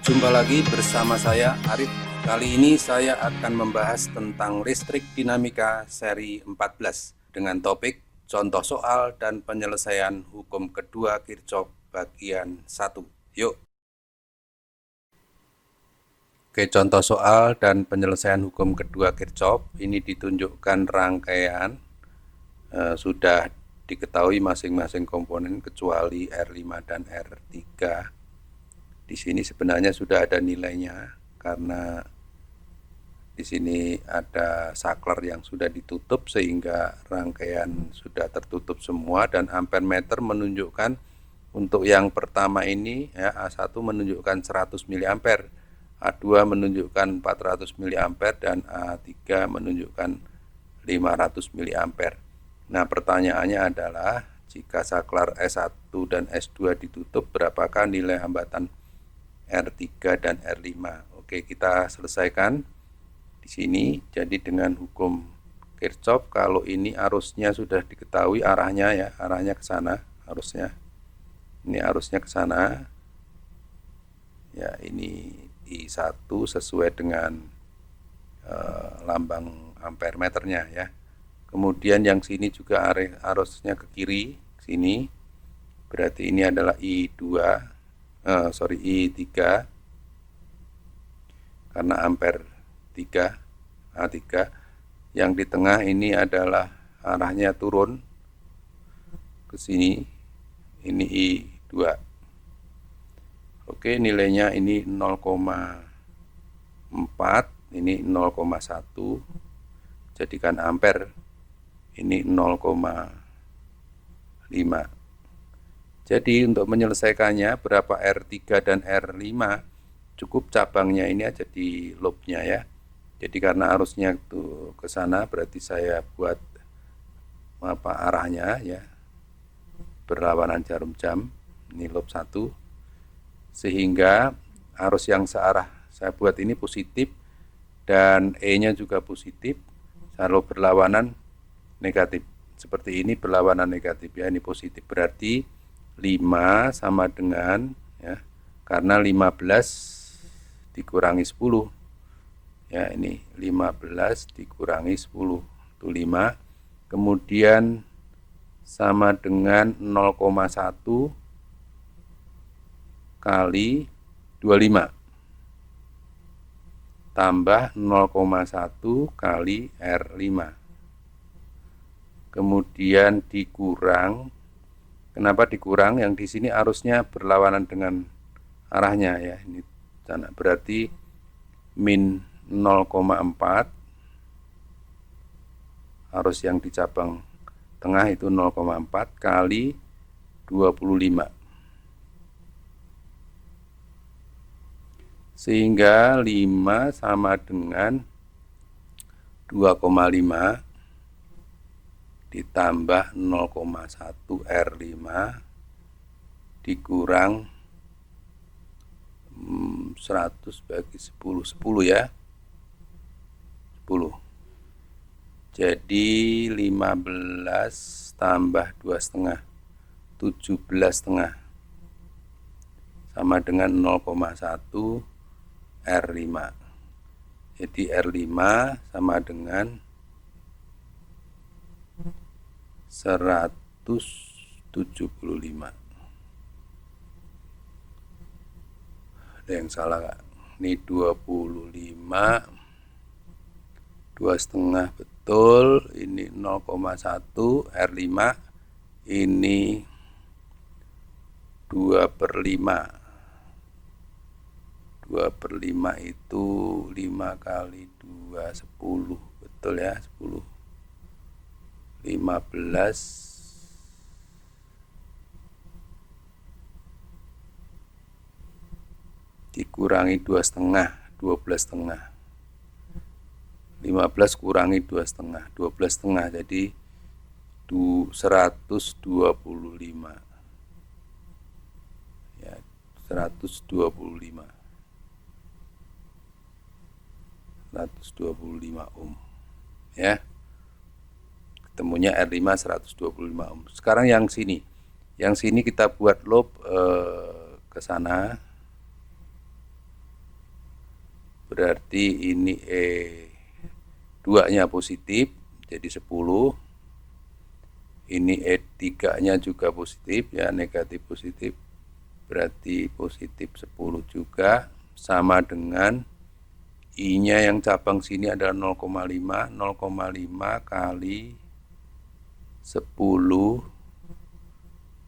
Jumpa lagi bersama saya Arif. Kali ini saya akan membahas tentang listrik dinamika seri 14 dengan topik contoh soal dan penyelesaian hukum kedua Kirchhoff bagian 1. Yuk. Oke, contoh soal dan penyelesaian hukum kedua Kirchhoff ini ditunjukkan rangkaian sudah diketahui masing-masing komponen kecuali R5 dan R3. Di sini sebenarnya sudah ada nilainya karena di sini ada saklar yang sudah ditutup sehingga rangkaian sudah tertutup semua, dan ampere meter menunjukkan untuk yang pertama ini ya, A1 menunjukkan 100 mA, A2 menunjukkan 400 mA, dan A3 menunjukkan 500 mA. Nah, pertanyaannya adalah jika saklar S1 dan S2 ditutup, berapakah nilai hambatan R3 dan R5? Oke, kita selesaikan di sini. Jadi dengan hukum Kirchhoff, kalau ini arusnya sudah diketahui arahnya ya, arahnya ke sana, arusnya. Ini arusnya ke sana. Ya, ini I1 sesuai dengan lambang ampere meternya ya. Kemudian yang sini juga arusnya ke kiri, sini. Berarti ini adalah I3 karena ampere 3, A3. Yang di tengah ini adalah arahnya turun ke sini, ini I2. Oke, nilainya ini 0,4, ini 0,1, jadikan ampere, ini 0,5. Jadi untuk menyelesaikannya berapa R3 dan R5, cukup cabangnya ini aja di loopnya ya. Jadi karena arusnya itu ke sana, berarti saya buat arahnya ya, berlawanan jarum jam. Ini loop 1, sehingga arus yang searah saya buat ini positif dan E-nya juga positif, kalau berlawanan negatif. Seperti ini berlawanan negatif ya, ini positif, berarti 5 sama dengan ya, karena 15 dikurangi 10 ya, ini 15 dikurangi 10 itu 5, kemudian sama dengan 0,1 kali 25 tambah 0,1 kali R5, kemudian dikurang. Kenapa dikurang? Yang di sini arusnya berlawanan dengan arahnya ya, ini sana, berarti min 0,4, arus yang di cabang tengah itu 0,4 kali 25, sehingga 5 sama dengan 2,5 ditambah 0,1 R5 dikurang 100 bagi 10, 10 ya, 10. Jadi 15 tambah 2,5, 17,5 sama dengan 0,1 R5. Jadi R5 sama dengan 175. Ada yang salah nggak? Ini 25, 2,5 betul, ini 0,1 R5, ini 2/5. 2/5 itu 5 kali 2, 10, betul ya, 10. 15 dikurangi 2,5, 12,5. 15 kurangi 2,5, 12,5, jadi 125 ya, 125 ohm ya. Ketemunya R5 125 ohm. Sekarang yang sini kita buat loop ke sana. berarti ini E2 nya positif jadi 10, ini E3 nya juga positif ya, negatif positif, berarti positif 10 juga, sama dengan I nya yang cabang sini adalah 0,5, 0,5 kali 10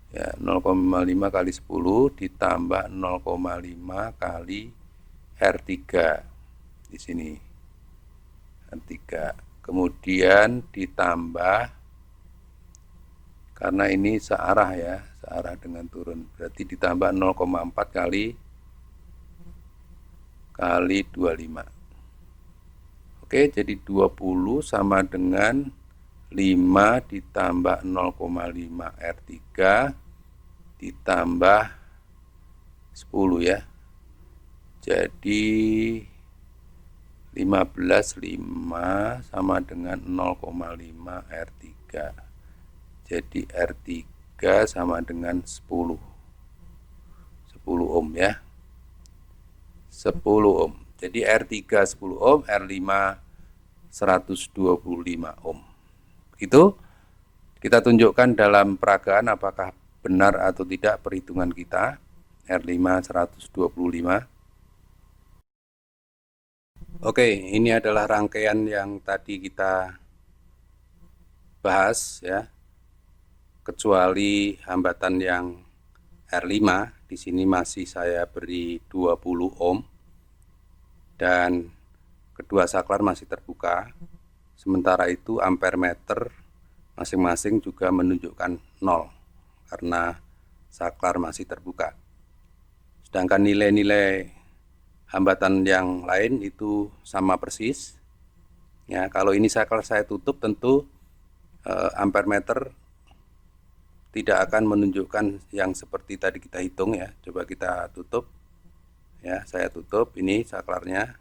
ya, 0,5 kali 10 ditambah 0,5 kali R3 di sini, R3, kemudian ditambah, karena ini searah ya, searah dengan turun, berarti ditambah 0,4 kali 25. Oke, jadi 20 sama dengan 5 ditambah 0,5 R3 ditambah 10 ya. Jadi 15, 5 sama dengan 0,5 R3. Jadi R3 sama dengan 10 ohm ya. 10 ohm. Jadi R3 10 ohm, R5 125 ohm. Itu kita tunjukkan dalam peragaan apakah benar atau tidak perhitungan kita. R5 125. Oke, ini adalah rangkaian yang tadi kita bahas ya. Kecuali hambatan yang R5, di sini masih saya beri 20 ohm dan kedua saklar masih terbuka. Sementara itu ampere meter masing-masing juga menunjukkan 0 karena saklar masih terbuka. Sedangkan nilai-nilai hambatan yang lain itu sama persis. Ya, kalau ini saklar saya tutup, tentu ampere meter tidak akan menunjukkan yang seperti tadi kita hitung ya. Coba kita tutup. Ya, saya tutup ini saklarnya.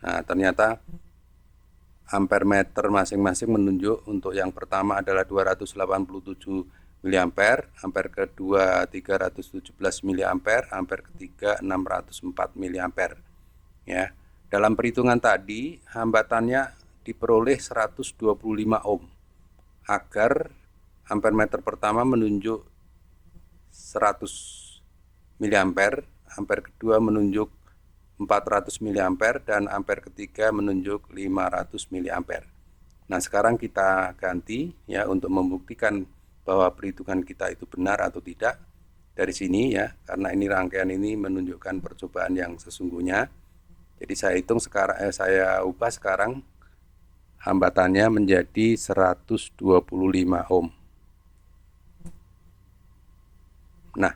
Nah, ternyata ampere meter masing-masing menunjuk untuk yang pertama adalah 287 mA, ampere kedua 317 mA, ampere ketiga 604 mA. Ya. Dalam perhitungan tadi hambatannya diperoleh 125 ohm agar ampere meter pertama menunjuk 100 mA, ampere kedua menunjuk 400 mA, dan ampere ketiga menunjuk 500 mA. Nah, sekarang kita ganti ya untuk membuktikan bahwa perhitungan kita itu benar atau tidak dari sini ya, karena ini rangkaian ini menunjukkan percobaan yang sesungguhnya. Jadi saya hitung sekarang, saya ubah sekarang hambatannya menjadi 125 ohm. Nah,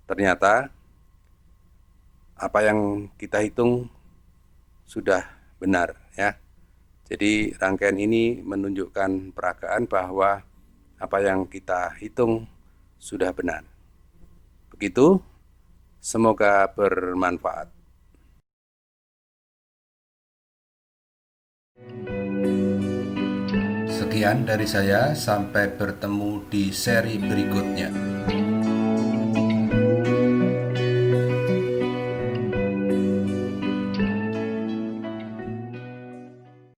ternyata apa yang kita hitung sudah benar ya. Jadi rangkaian ini menunjukkan peragaan bahwa apa yang kita hitung sudah benar. Begitu, semoga bermanfaat. Sekian dari saya, sampai bertemu di seri berikutnya.